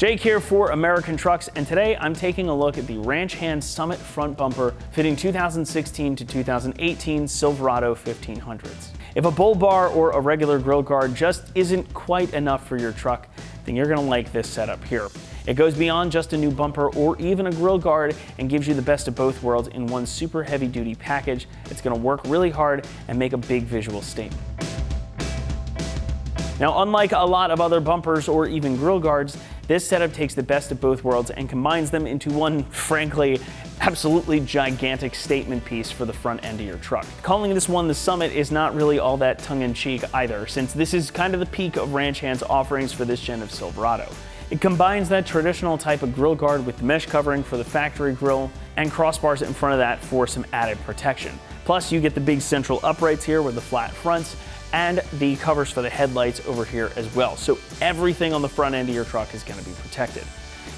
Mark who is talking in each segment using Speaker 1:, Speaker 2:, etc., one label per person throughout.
Speaker 1: Jake here for American Trucks, and today I'm taking a look at the Ranch Hand Summit front bumper fitting 2016 to 2018 Silverado 1500s. If a bull bar or a regular grill guard just isn't quite enough for your truck, then you're going to like this setup here. It goes beyond just a new bumper or even a grill guard and gives you the best of both worlds in one super heavy duty package. It's going to work really hard and make a big visual statement. Now, unlike a lot of other bumpers or even grill guards, this setup takes the best of both worlds and combines them into one, frankly, absolutely gigantic statement piece for the front end of your truck. Calling this one the Summit is not really all that tongue-in-cheek either, since this is kind of the peak of Ranch Hand's offerings for this gen of Silverado. It combines that traditional type of grill guard with the mesh covering for the factory grill and crossbars in front of that for some added protection. Plus, you get the big central uprights here with the flat fronts and the covers for the headlights over here as well. So everything on the front end of your truck is going to be protected.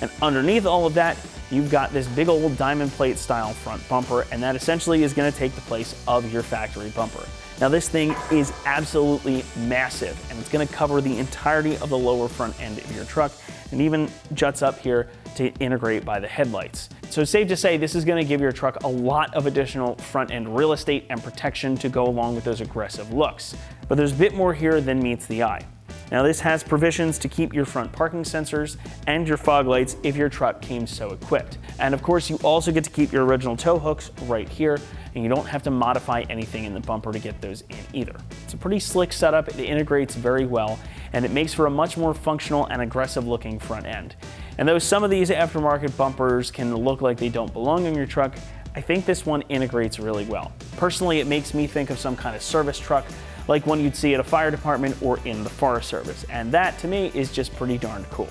Speaker 1: And underneath all of that, you've got this big old diamond plate style front bumper, and that essentially is going to take the place of your factory bumper. Now, this thing is absolutely massive, and it's going to cover the entirety of the lower front end of your truck and even juts up here to integrate by the headlights. So it's safe to say this is going to give your truck a lot of additional front end real estate and protection to go along with those aggressive looks. But there's a bit more here than meets the eye. Now, this has provisions to keep your front parking sensors and your fog lights if your truck came so equipped. And of course, you also get to keep your original tow hooks right here, and you don't have to modify anything in the bumper to get those in either. It's a pretty slick setup, it integrates very well, and it makes for a much more functional and aggressive looking front end. And though some of these aftermarket bumpers can look like they don't belong on your truck, I think this one integrates really well. Personally, it makes me think of some kind of service truck, like one you'd see at a fire department or in the Forest Service, and that to me is just pretty darn cool.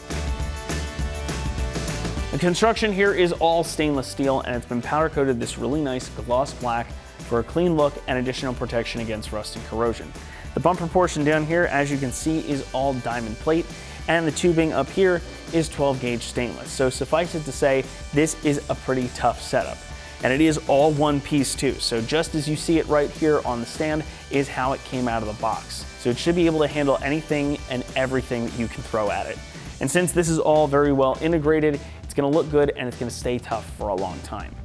Speaker 1: The construction here is all stainless steel, and it's been powder coated this really nice gloss black for a clean look and additional protection against rust and corrosion. The bumper portion down here, as you can see, is all diamond plate, and the tubing up here is 12 gauge stainless. So suffice it to say, this is a pretty tough setup. And it is all one piece too. So just as you see it right here on the stand is how it came out of the box. So it should be able to handle anything and everything that you can throw at it. And since this is all very well integrated, it's going to look good and it's going to stay tough for a long time.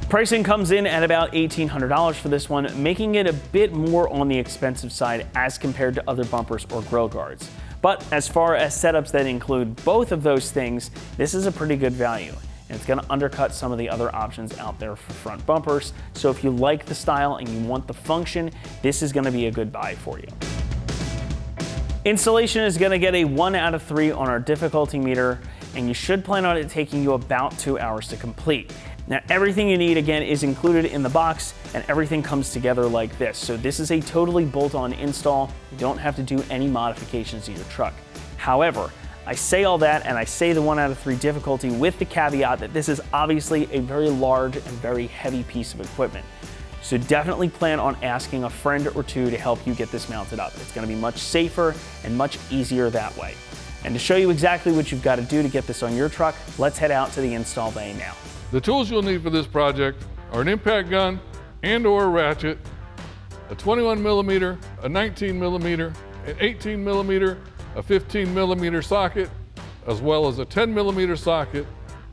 Speaker 1: Pricing comes in at about $1,800 for this one, making it a bit more on the expensive side as compared to other bumpers or grill guards. But as far as setups that include both of those things, this is a pretty good value. And it's going to undercut some of the other options out there for front bumpers. So if you like the style and you want the function, this is going to be a good buy for you. Installation is going to get a 1 out of 3 on our difficulty meter, and you should plan on it taking you about 2 hours to complete. Now, everything you need, again, is included in the box, and everything comes together like this. So this is a totally bolt-on install. You don't have to do any modifications to your truck. However, I say all that, and I say the 1 out of 3 difficulty with the caveat that this is obviously a very large and very heavy piece of equipment. So definitely plan on asking a friend or two to help you get this mounted up. It's going to be much safer and much easier that way. And to show you exactly what you've got to do to get this on your truck, let's head out to the install bay now.
Speaker 2: The tools you'll need for this project are an impact gun and/or a ratchet, a 21 millimeter, a 19 millimeter, an 18 millimeter, a 15 millimeter socket, as well as a 10 millimeter socket,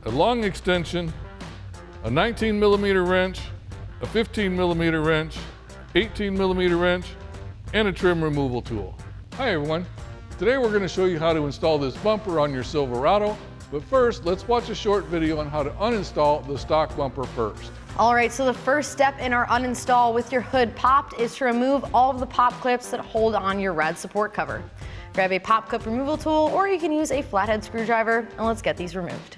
Speaker 2: a long extension, a 19 millimeter wrench, a 15 millimeter wrench, 18 millimeter wrench, and a trim removal tool. Hi everyone. Today we're going to show you how to install this bumper on your Silverado, but first let's watch a short video on how to uninstall the stock bumper first.
Speaker 3: All right, so the first step in our uninstall with your hood popped is to remove all of the pop clips that hold on your rad support cover. Grab a pop clip removal tool, or you can use a flathead screwdriver, and let's get these removed.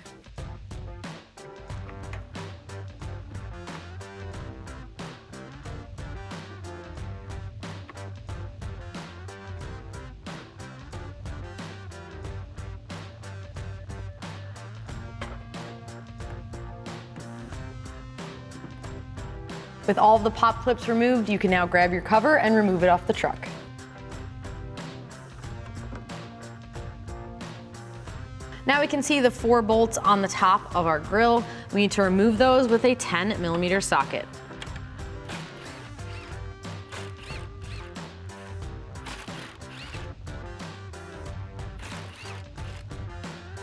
Speaker 3: With all of the pop clips removed, you can now grab your cover and remove it off the truck. Now we can see the 4 bolts on the top of our grill. We need to remove those with a 10 millimeter socket.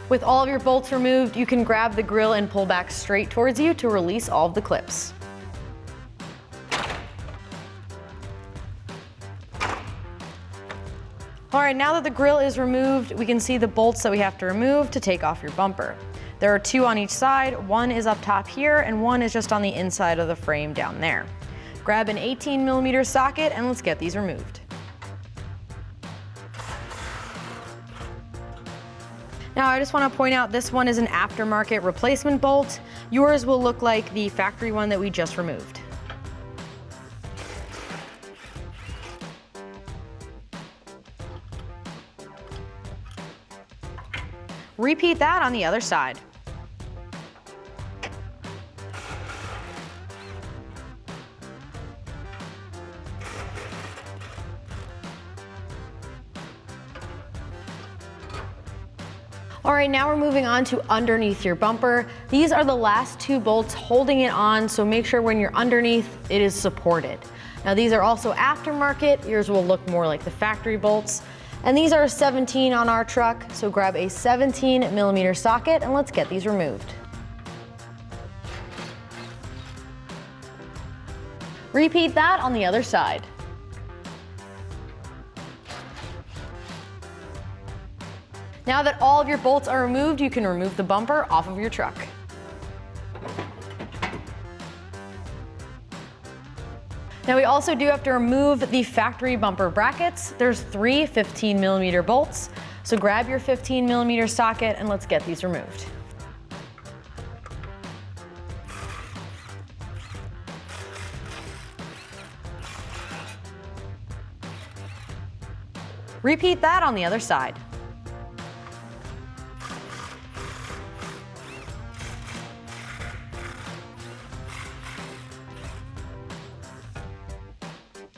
Speaker 3: With all of your bolts removed, you can grab the grill and pull back straight towards you to release all of the clips. All right, now that the grill is removed, we can see the bolts that we have to remove to take off your bumper. There are 2 on each side, one is up top here, and one is just on the inside of the frame down there. Grab an 18mm socket and let's get these removed. Now I just want to point out this one is an aftermarket replacement bolt. Yours will look like the factory one that we just removed. Repeat that on the other side. All right, now we're moving on to underneath your bumper. These are the last 2 bolts holding it on, so make sure when you're underneath, it is supported. Now these are also aftermarket. Yours will look more like the factory bolts. And these are 17 on our truck, so grab a 17mm socket and let's get these removed. Repeat that on the other side. Now that all of your bolts are removed, you can remove the bumper off of your truck. Now we also do have to remove the factory bumper brackets. There's 3 15mm bolts, so grab your 15mm socket and let's get these removed. Repeat that on the other side.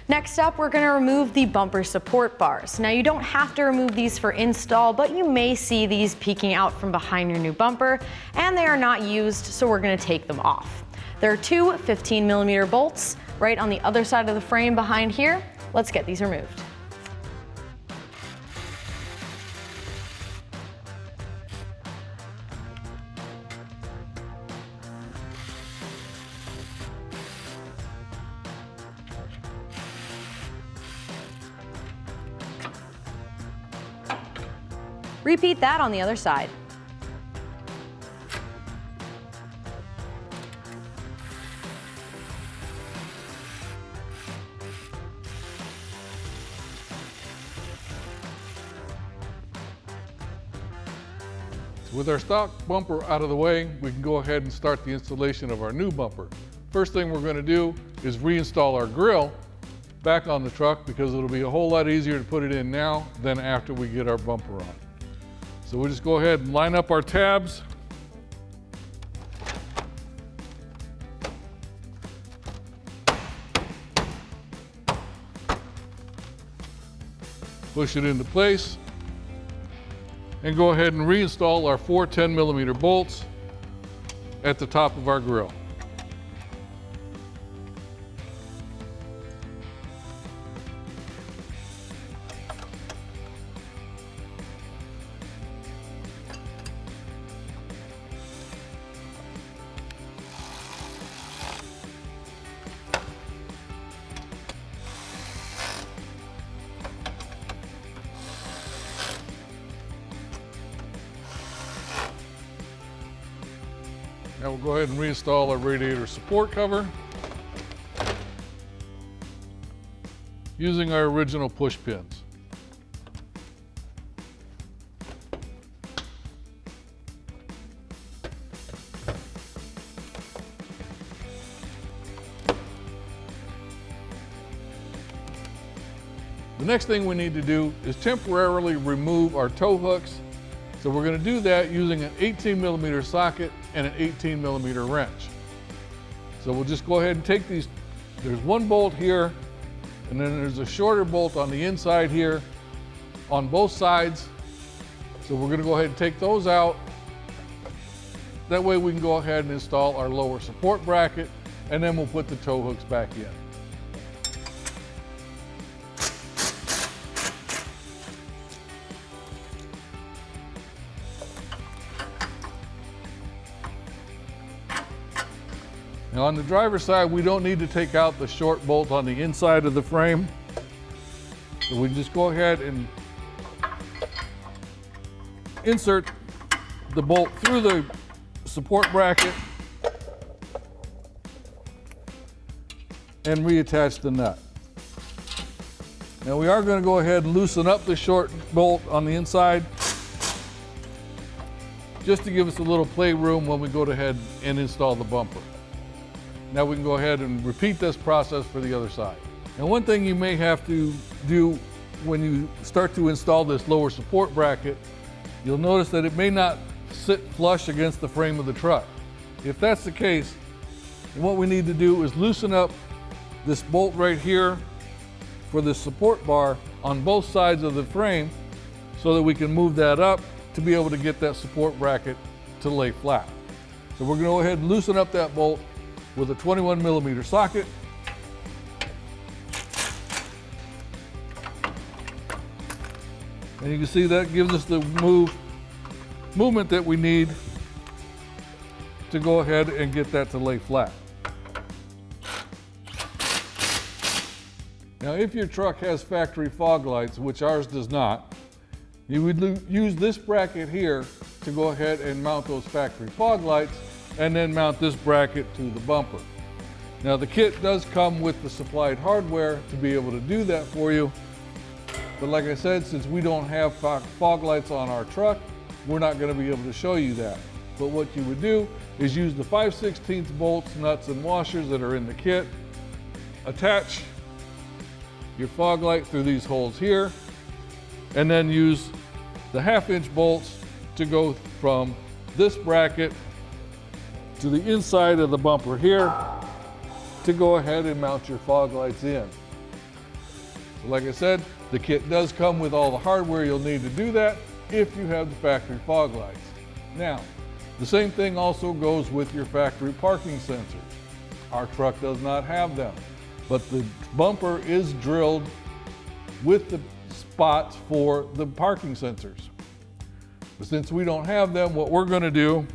Speaker 3: Next up, we're going to remove the bumper support bars. Now you don't have to remove these for install, but you may see these peeking out from behind your new bumper, and they are not used, so we're going to take them off. There are 2 15mm bolts right on the other side of the frame behind here. Let's get these removed. Repeat that on the other side.
Speaker 2: So with our stock bumper out of the way, we can go ahead and start the installation of our new bumper. First thing we're going to do is reinstall our grill back on the truck because it'll be a whole lot easier to put it in now than after we get our bumper on. So we'll just go ahead and line up our tabs. Push it into place and go ahead and reinstall our 4 10mm bolts at the top of our grill. Now we'll go ahead and reinstall our radiator support cover using our original push pins. The next thing we need to do is temporarily remove our tow hooks. So we're going to do that using an 18mm socket and an 18mm wrench. So we'll just go ahead and take these. There's one bolt here, and then there's a shorter bolt on the inside here on both sides. So we're going to go ahead and take those out. That way we can go ahead and install our lower support bracket, and then we'll put the tow hooks back in. Now on the driver's side, we don't need to take out the short bolt on the inside of the frame. So we just go ahead and insert the bolt through the support bracket and reattach the nut. Now we are going to go ahead and loosen up the short bolt on the inside just to give us a little play room when we go ahead and install the bumper. Now we can go ahead and repeat this process for the other side. Now one thing you may have to do when you start to install this lower support bracket, you'll notice that it may not sit flush against the frame of the truck. If that's the case, then what we need to do is loosen up this bolt right here for the support bar on both sides of the frame so that we can move that up to be able to get that support bracket to lay flat. So we're going to go ahead and loosen up that bolt with a 21 millimeter socket. And you can see that gives us the movement that we need to go ahead and get that to lay flat. Now, if your truck has factory fog lights, which ours does not, you would use this bracket here to go ahead and mount those factory fog lights and then mount this bracket to the bumper. Now, the kit does come with the supplied hardware to be able to do that for you. But like I said, since we don't have fog lights on our truck, we're not going to be able to show you that. But what you would do is use the 5/16 bolts, nuts, and washers that are in the kit, attach your fog light through these holes here, and then use the 1/2-inch bolts to go from this bracket to the inside of the bumper here to go ahead and mount your fog lights in. So like I said, the kit does come with all the hardware you'll need to do that if you have the factory fog lights. Now, the same thing also goes with your factory parking sensors. Our truck does not have them, but the bumper is drilled with the spots for the parking sensors. But since we don't have them, what we're going to do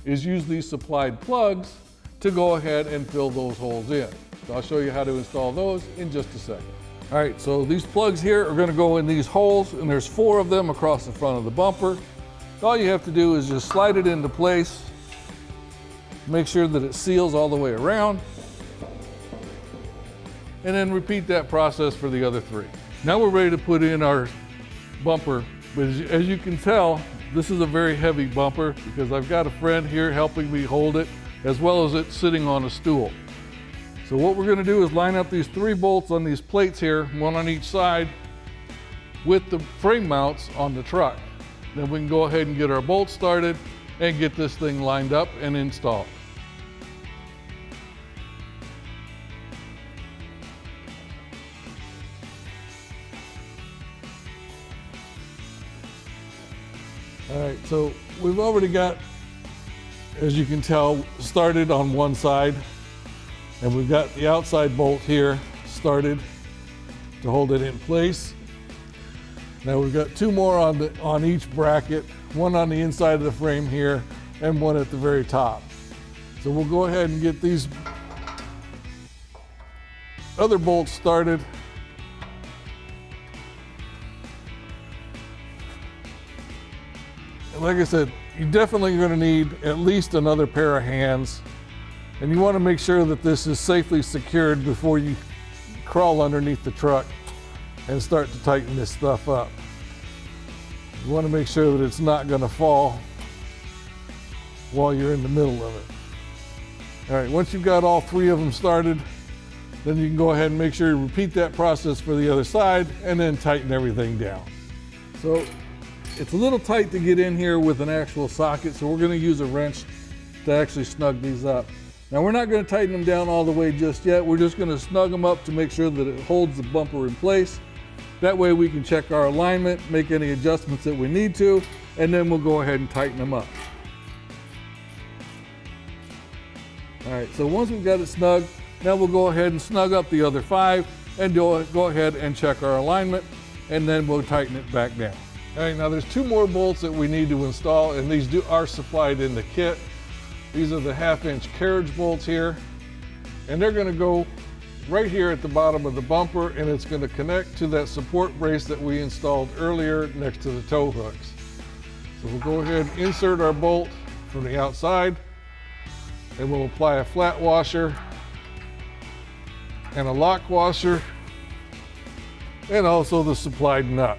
Speaker 2: is use these supplied plugs to go ahead and fill those holes in. So I'll show you how to install those in just a second. All right, so these plugs here are going to go in these holes, and there's 4 of them across the front of the bumper. All you have to do is just slide it into place, make sure that it seals all the way around, and then repeat that process for the other 3. Now we're ready to put in our bumper, but as you can tell, this is a very heavy bumper because I've got a friend here helping me hold it, as well as it sitting on a stool. So what we're going to do is line up these 3 bolts on these plates here, 1 on each side, with the frame mounts on the truck. Then we can go ahead and get our bolts started and get this thing lined up and installed. All right, so we've already got, as you can tell, started on one side, and we've got the outside bolt here started to hold it in place. Now we've got 2 more on each bracket, 1 on the inside of the frame here and 1 at the very top. So we'll go ahead and get these other bolts started. And like I said, you're definitely going to need at least another pair of hands, and you want to make sure that this is safely secured before you crawl underneath the truck and start to tighten this stuff up. You want to make sure that it's not going to fall while you're in the middle of it. All right, once you've got all 3 of them started, then you can go ahead and make sure you repeat that process for the other side and then tighten everything down. So it's a little tight to get in here with an actual socket, so we're going to use a wrench to actually snug these up. Now we're not going to tighten them down all the way just yet. We're just going to snug them up to make sure that it holds the bumper in place. That way we can check our alignment, make any adjustments that we need to, and then we'll go ahead and tighten them up. All right, so once we've got it snug, now we'll go ahead and snug up the other 5 and go ahead and check our alignment, and then we'll tighten it back down. All right, now there's 2 more bolts that we need to install, and these are supplied in the kit. These are the 1/2-inch carriage bolts here, and they're going to go right here at the bottom of the bumper, and it's going to connect to that support brace that we installed earlier next to the tow hooks. So we'll go ahead and insert our bolt from the outside, and we'll apply a flat washer and a lock washer, and also the supplied nut.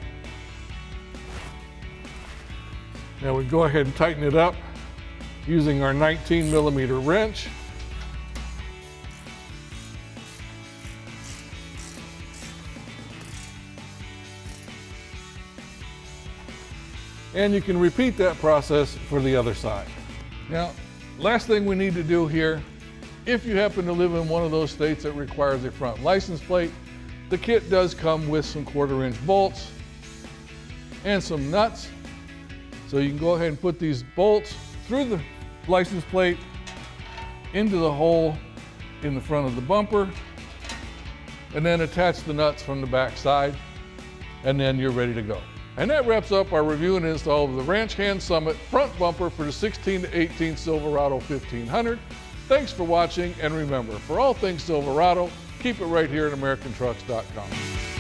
Speaker 2: Now we go ahead and tighten it up using our 19mm wrench. And you can repeat that process for the other side. Now, last thing we need to do here, if you happen to live in one of those states that requires a front license plate, the kit does come with some 1/4-inch bolts and some nuts. So you can go ahead and put these bolts through the license plate into the hole in the front of the bumper, and then attach the nuts from the back side, and then you're ready to go. And that wraps up our review and install of the Ranch Hand Summit front bumper for the 16 to 18 Silverado 1500. Thanks for watching, and remember, for all things Silverado, keep it right here at AmericanTrucks.com.